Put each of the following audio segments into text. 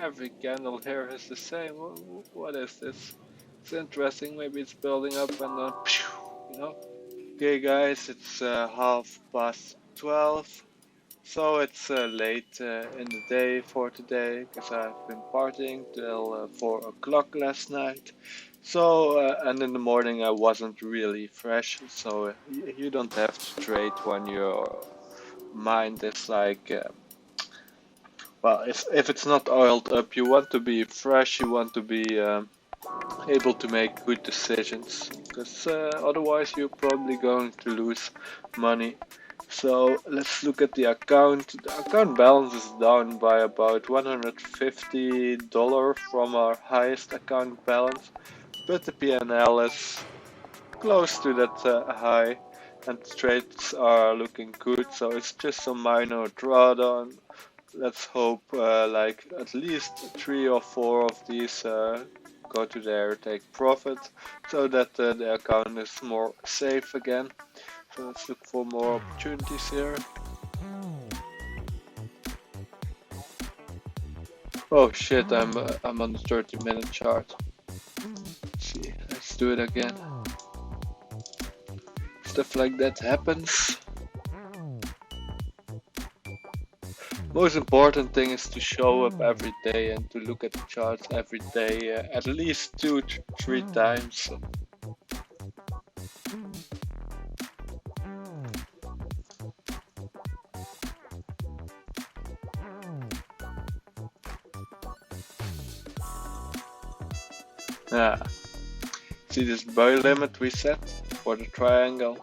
Every candle here is the same. What is this? It's interesting. Maybe it's building up and then, you know. Okay, guys, it's 12:30. So it's late in the day for today, because I've been partying till 4 o'clock last night. So, and in the morning I wasn't really fresh, so you don't have to trade when your mind is like, well, if it's not oiled up, you want to be fresh, you want to be able to make good decisions, because otherwise you're probably going to lose money. So let's look at the account. The account balance is down by about $150 from our highest account balance, but the PNL is close to that high, and the trades are looking good. So it's just a minor drawdown. Let's hope like at least 3 or 4 of these go to their take profit, so that the account is more safe again. So let's look for more opportunities here. Oh shit, I'm on the 30-minute chart. Let's see, let's do it again. Stuff like that happens. Most important thing is to show up every day and to look at the charts every day, at least 2 to 3 times. Yeah. See this buy limit we set for the triangle?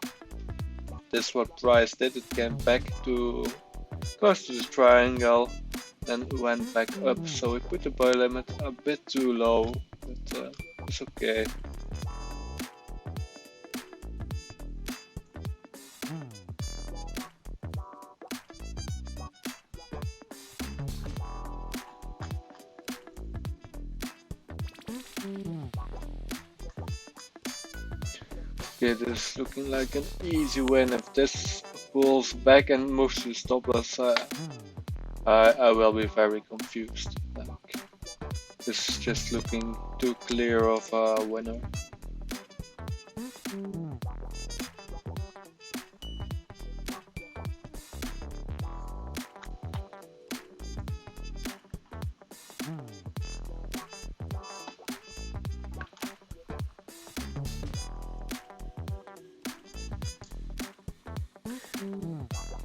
This is what price did. It came back to close to the triangle and went back up. So we put the buy limit a bit too low, but it's okay. Okay, this is looking like an easy win. If this pulls back and moves to the stop loss, I will be very confused. Like, this is just looking too clear of a winner.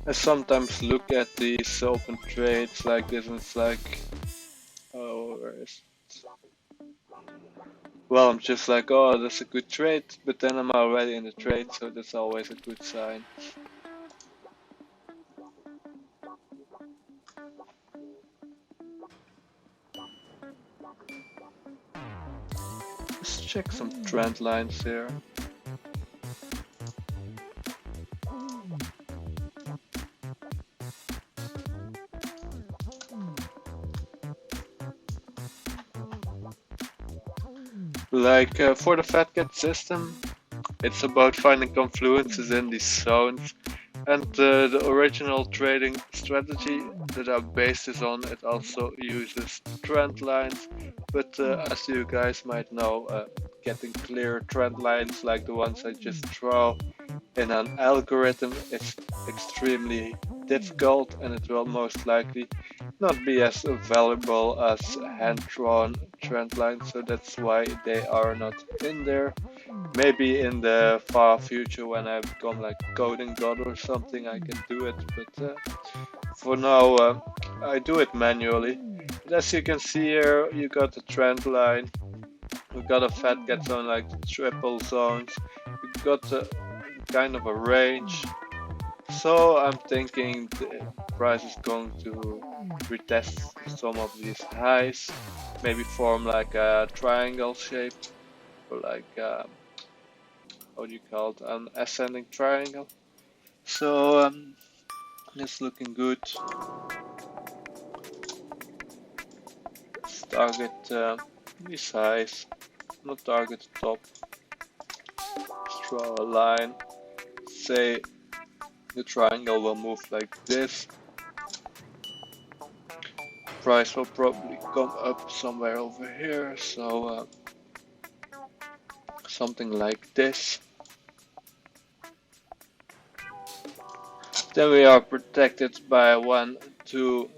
I sometimes look at these open trades like this and it's like, oh, where is it? Well, I'm just like, oh, that's a good trade, but then I'm already in the trade, so that's always a good sign. Let's check some trend lines here. Like for the fat cat system, it's about finding confluences in these zones, and the original trading strategy that our base is on, it also uses trend lines, but as you guys might know, getting clear trend lines like the ones I just draw in an algorithm is extremely difficult, and it will most likely not be as valuable as hand-drawn trend lines, so that's why they are not in there. Maybe in the far future when I become like coding god or something I can do it, but for now I do it manually. But as you can see here, you got the trend line, we got a fat cat zone like the triple zones, we got kind of a range. So I'm thinking the price is going to retest some of these highs, maybe form like a triangle shape, or like how do you call it, an ascending triangle. So it's looking good. Let's target these highs, not target the top. Let's draw a line. Say the triangle will move like this, price will probably come up somewhere over here, so something like this. Then we are protected by 1, 2,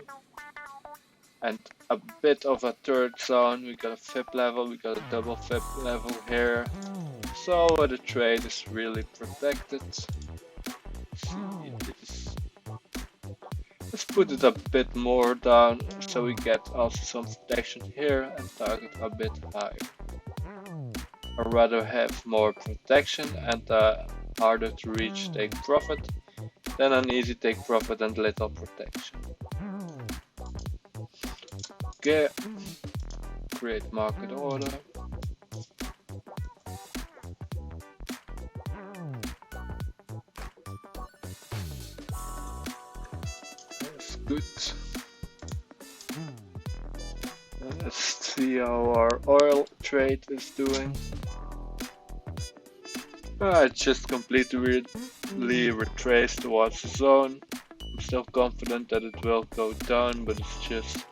and a bit of a third zone. We got a FIB level, we got a double FIB level here. So the trade is really protected. Let's put it a bit more down so we get also some protection here and target a bit higher. I'd rather have more protection and harder to reach take profit than an easy take profit and little protection. Okay, create market order. That's good. Let's see how our oil trade is doing. It just completely retraced towards the zone. I'm still confident that it will go down, but it's just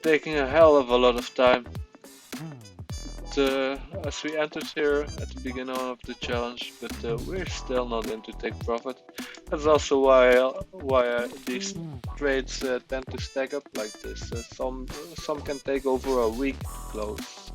taking a hell of a lot of time. As we entered here at the beginning of the challenge, but we're still not into take profit. That's also why these trades tend to stack up like this. Some can take over a week to close.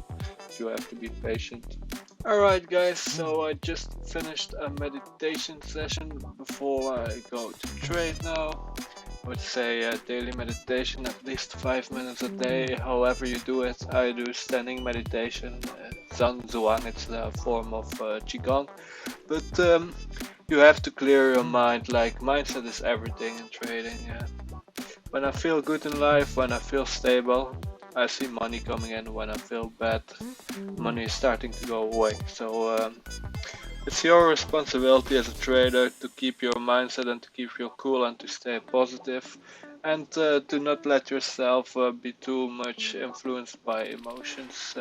You have to be patient. Alright guys, so I just finished a meditation session before I go to trade now. I would say daily meditation, at least 5 minutes a day, however you do it. I do standing meditation, Zhuang, it's a form of Qigong. But you have to clear your mind, like mindset is everything in trading. When I feel good in life, when I feel stable, I see money coming in. When I feel bad, money is starting to go away. So it's your responsibility as a trader to keep your mindset and to keep your cool and to stay positive and to not let yourself be too much influenced by emotions.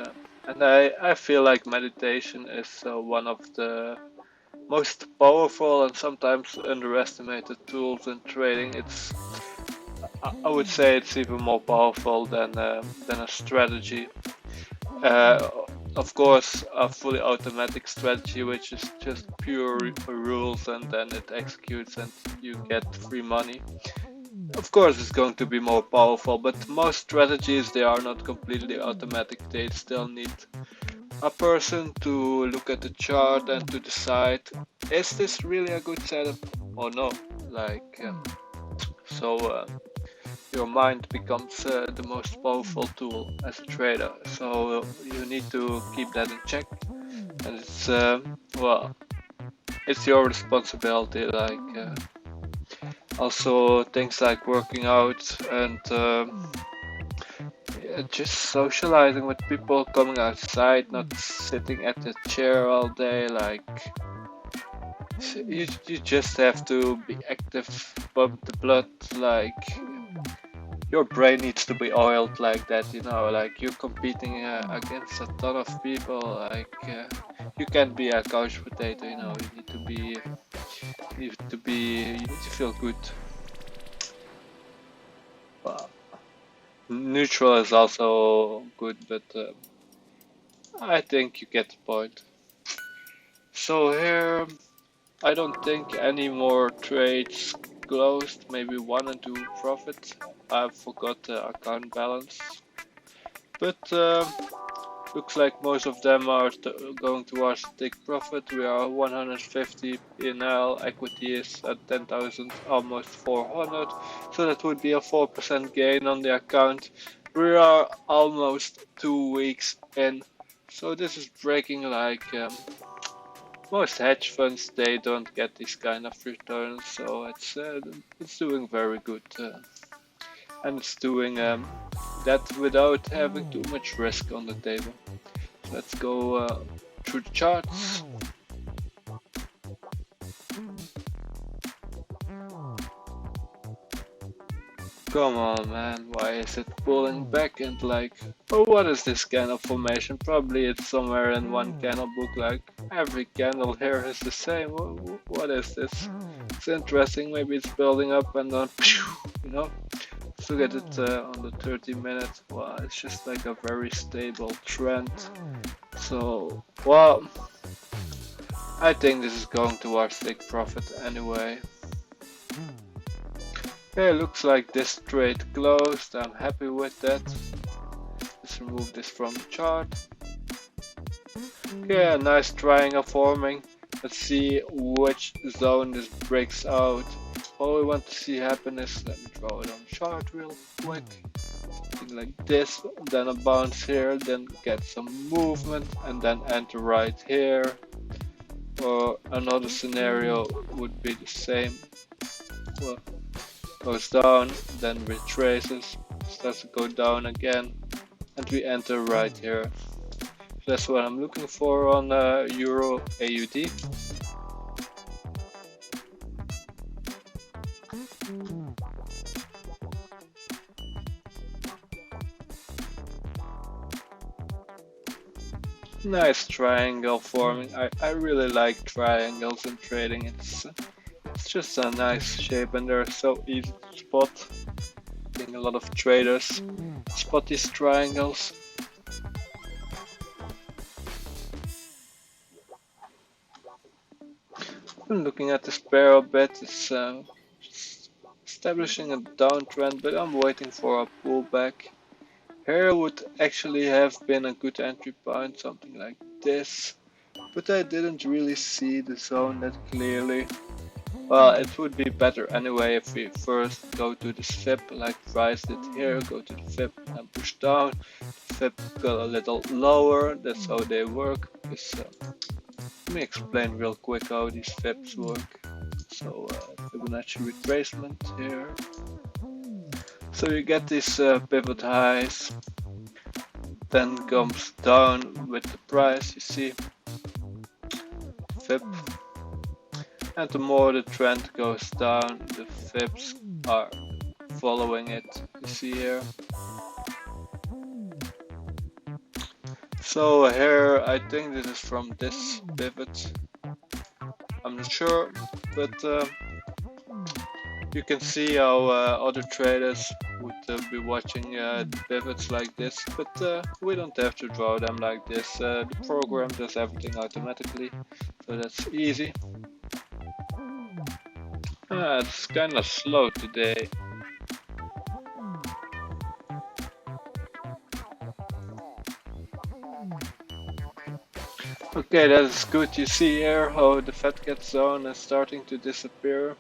And I feel like meditation is one of the most powerful and sometimes underestimated tools in trading. I would say it's even more powerful than a strategy. Of course, a fully automatic strategy, which is just pure rules and then it executes and you get free money. Of course, it's going to be more powerful, but most strategies, they are not completely automatic. They still need a person to look at the chart and to decide, is this really a good setup or no? Your mind becomes the most powerful tool as a trader, so you need to keep that in check. And it's your responsibility. Also things like working out and just socializing with people, coming outside, not sitting at the chair all day. You just have to be active, pump the blood. Your brain needs to be oiled like that, you're competing against a ton of people. You can't be a couch potato, you need to feel good. Neutral is also good, but I think you get the point. So here, I don't think any more trades closed, maybe 1 and 2 profit. I forgot the account balance, but looks like most of them are going towards take profit. We are 150 P&L, equity is at 10,000, almost 400, so that would be a 4% gain on the account. We are almost 2 weeks in, so this is breaking most hedge funds. They don't get these kind of returns, so it's doing very good, and it's doing that without having too much risk on the table. So let's go through the charts. Come on, man, why is it pulling back and what is this kind of formation? Probably it's somewhere in one candle book, every candle here is the same. What is this? It's interesting, maybe it's building up and then, let's look at it on the 30 minutes. Wow, it's just like a very stable trend. So, well, I think this is going towards take profit anyway. Okay, looks like this trade closed. I'm happy with that. Let's remove this from the chart. Okay, a nice triangle forming. Let's see which zone this breaks out. All we want to see happen is, let me draw it on the chart real quick. Something like this, then a bounce here, then get some movement, and then enter right here. Or another scenario would be the same. Well, goes down, then retraces, starts to go down again, and we enter right here. So that's what I'm looking for on Euro AUD. Nice triangle forming. I really like triangles in trading. It's just a nice shape and they're so easy to spot. I think a lot of traders spot these triangles. I'm looking at this pair a bit. It's establishing a downtrend, but I'm waiting for a pullback. Here would actually have been a good entry point, something like this, but I didn't really see the zone that clearly. Well, it would be better anyway if we first go to the FIB like price did here, go to the FIB and push down. The FIB go a little lower, that's how they work. Let me explain real quick how these FIBs work. So Fibonacci retracement here. So you get these pivot highs, then comes down with the price, you see, FIB, and the more the trend goes down, the FIBs are following it, you see here. So here, I think this is from this pivot, I'm not sure, but you can see how other traders would be watching the pivots like this, but we don't have to draw them like this. The program does everything automatically, so that's easy. It's kind of slow today. Okay, that is good. You see here how the fat cat zone is starting to disappear.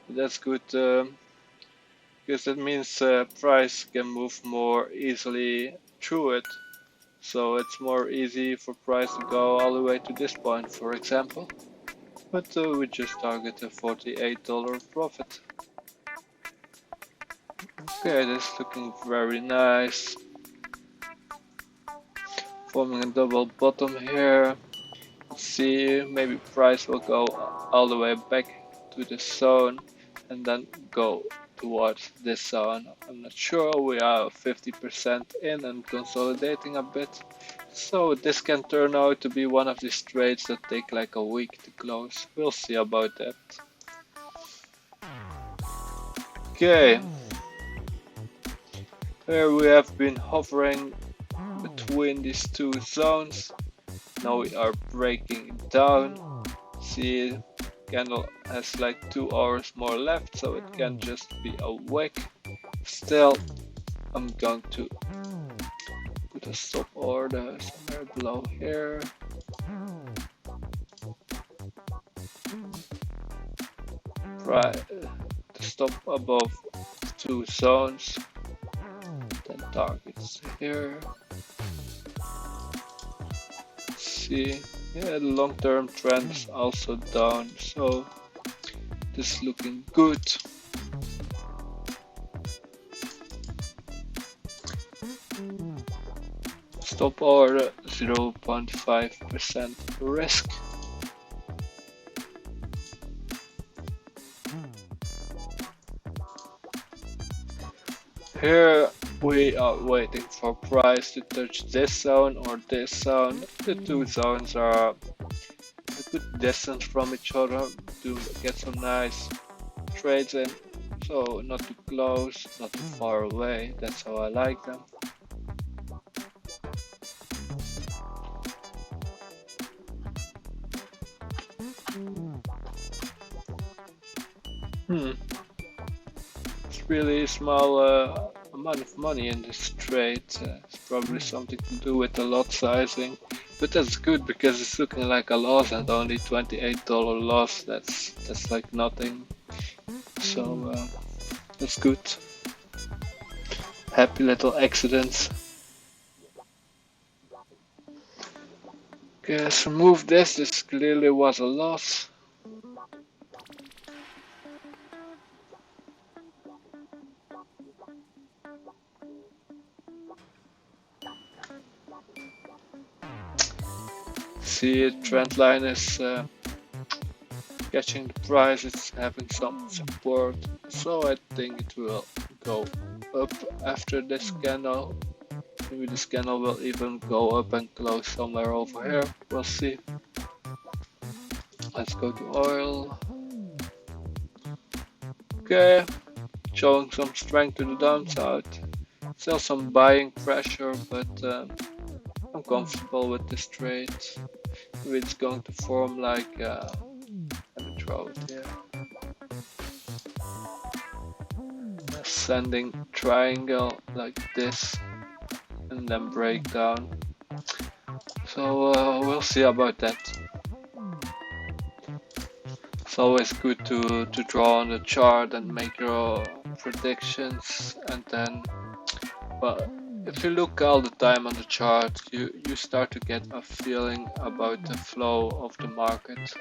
That's good because that means price can move more easily through it. So it's more easy for price to go all the way to this point, for example. But we just target a $48 profit. Okay, this is looking very nice. Forming a double bottom here. See, maybe price will go all the way back to the zone and then go towards this zone. I'm not sure, we are 50% in and consolidating a bit. So this can turn out to be one of these trades that take like a week to close. We'll see about that. Okay. Here we have been hovering between these two zones. Now we are breaking it down. See, candle has like 2 hours more left, so it can just be a wick. Still, I'm going to put a stop order somewhere below here. Right, the stop above 2 zones. Then targets here. See, yeah, the long-term trend is also down, so this is looking good. Stop order 0.5% risk. Here we are waiting for price to touch this zone or this zone. The two zones are a good distance from each other to get some nice trades in. So not too close, not too far away. That's how I like them. It's really a small amount of money in this trade. It's probably something to do with the lot sizing. But that's good because it's looking like a loss and only $28 loss. That's like nothing. So that's good. Happy little accidents. Okay, let's remove this. This clearly was a loss. See, trend line is catching the price. It's having some support, so I think it will go up after this candle. Maybe this candle will even go up and close somewhere over here. We'll see. Let's go to oil. Okay, showing some strength to the downside. Still some buying pressure, but I'm comfortable with this trade. Maybe it's going to form like let me throw it here. Ascending triangle like this, and then break down. So we'll see about that. It's always good to draw on the chart and make your predictions, and then, well, if you look all the time on the chart, you start to get a feeling about the flow of the market.